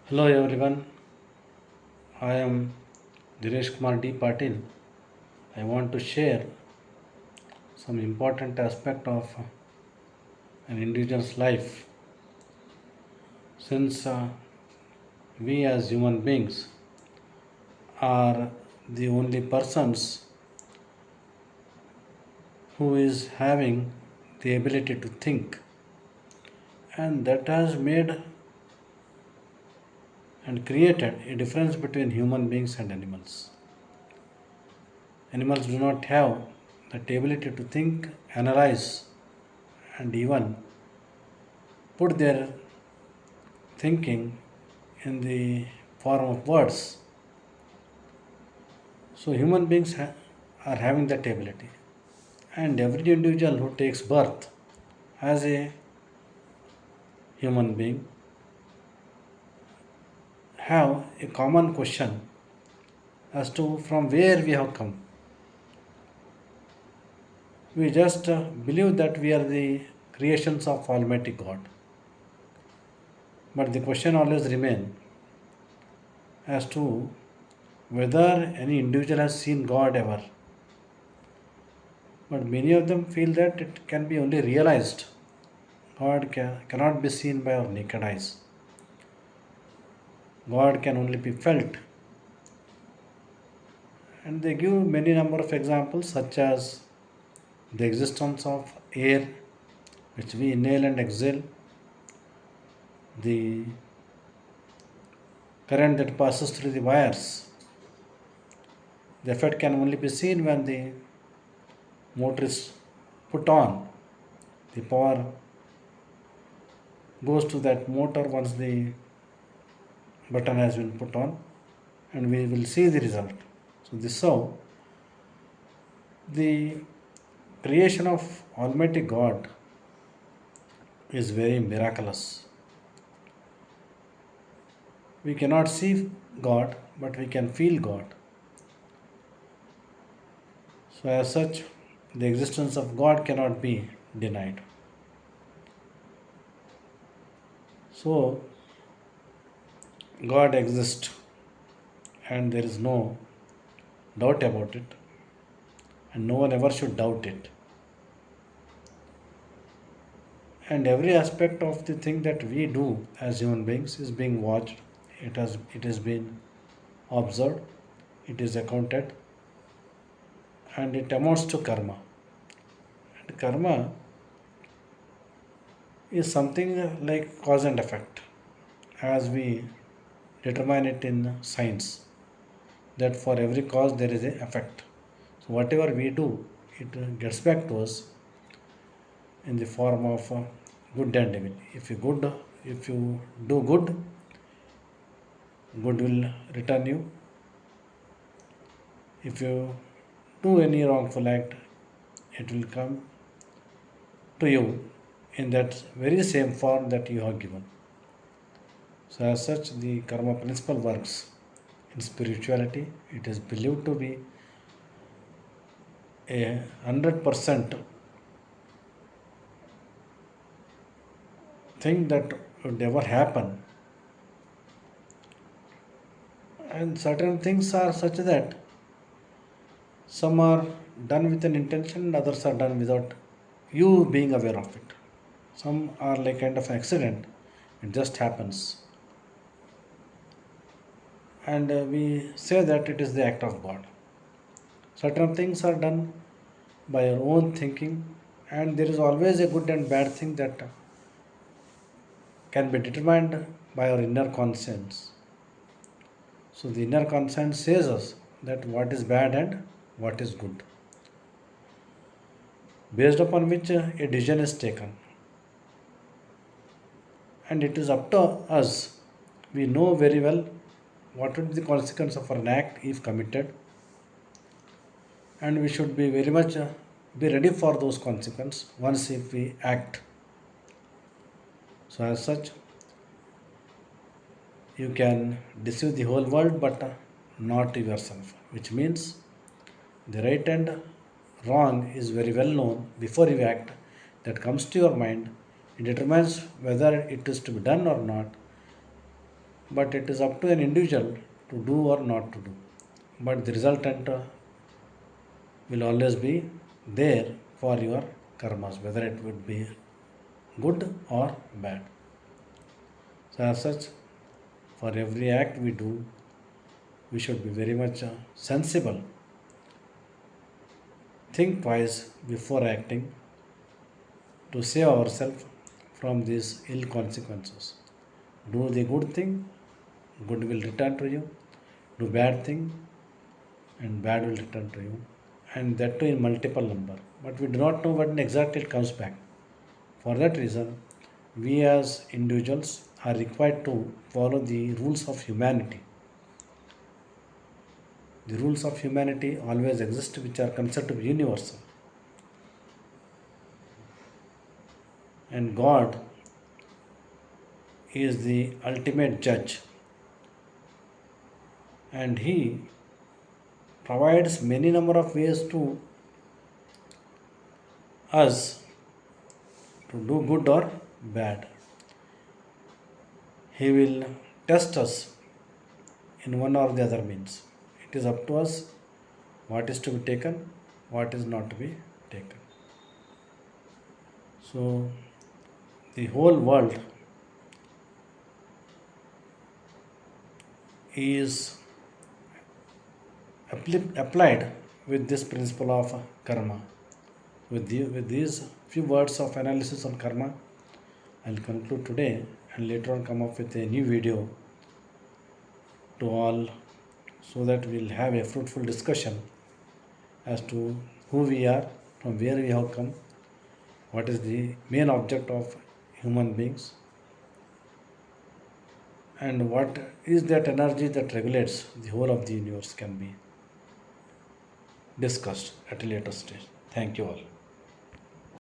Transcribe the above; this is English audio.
Hello everyone, I am Dinesh Kumar D. Patil. I want to share some important aspect of an individual's life. Since we as human beings are the only persons who is having the ability to think, and that has made and created a difference between human beings and animals. Animals do not have that ability to think, analyze, and even put their thinking in the form of words. So human beings are having that ability, and every individual who takes birth as a human being have a common question as to from where we have come. We just believe that we are the creations of Almighty God, but the question always remains as to whether any individual has seen God ever. But many of them feel that it can be only realized. Cannot be seen by our naked eyes. God can only be felt. And they give many number of examples such as the existence of air which we inhale and exhale, the current that passes through the wires. The effect can only be seen when the motor is put on. The power goes to that motor once the button has been put on, and we will see the result. So this how the creation of Almighty God is very miraculous. We cannot see God, but we can feel God. So, as such, the existence of God cannot be denied. So, God exists, and there is no doubt about it, and no one ever should doubt it. And every aspect of the thing that we do as human beings is being watched. It has been observed, it is accounted, and it amounts to karma. And karma is something like cause and effect, as we determine it in science, that for every cause there is a effect. So whatever we do, it gets back to us in the form of good and evil. If you do good, good will return you. If you do any wrongful act, it will come to you in that very same form that you have given. So, as such, the karma principle works in spirituality. It is believed to be a 100% thing that would never happen, and certain things are such that some are done with an intention, and others are done without you being aware of it. Some are like kind of accident; it just happens, and we say that it is the act of God. Certain things are done by your own thinking, and there is always a good and bad thing that can be determined by our inner conscience. So the inner conscience says us that what is bad and what is good, based upon which a decision is taken. And it is up to us. We know very well what would be the consequence of an act if committed, and we should be very much be ready for those consequences once if we act. So as such, you can deceive the whole world, but not yourself, which means the right and wrong is very well known before you act. That comes to your mind. It determines whether it is to be done or not. but it is up to an individual to do or not to do. But the resultant will always be there for your karmas, whether it would be good or bad. So as such, for every act we do, we should be very much sensible. Think twice before acting to save ourselves from these ill consequences. Do the good thing, good will return to you. Do bad thing, and bad will return to you. And that too in multiple number. But we do not know when exactly it comes back. For that reason, we as individuals are required to follow the rules of humanity. The rules of humanity always exist, which are considered universal. And God is the ultimate judge, and He provides many number of ways to us to do good or bad. He will test us in one or the other means. It is up to us what is to be taken, what is not to be taken. So, the whole world is applied with this principle of karma. With these few words of analysis on karma, I'll conclude today and later on come up with a new video to all, so that we'll have a fruitful discussion as to who we are, from where we have come, what is the main object of human beings, and what is that energy that regulates the whole of the universe can be discussed at a later stage. Thank you all.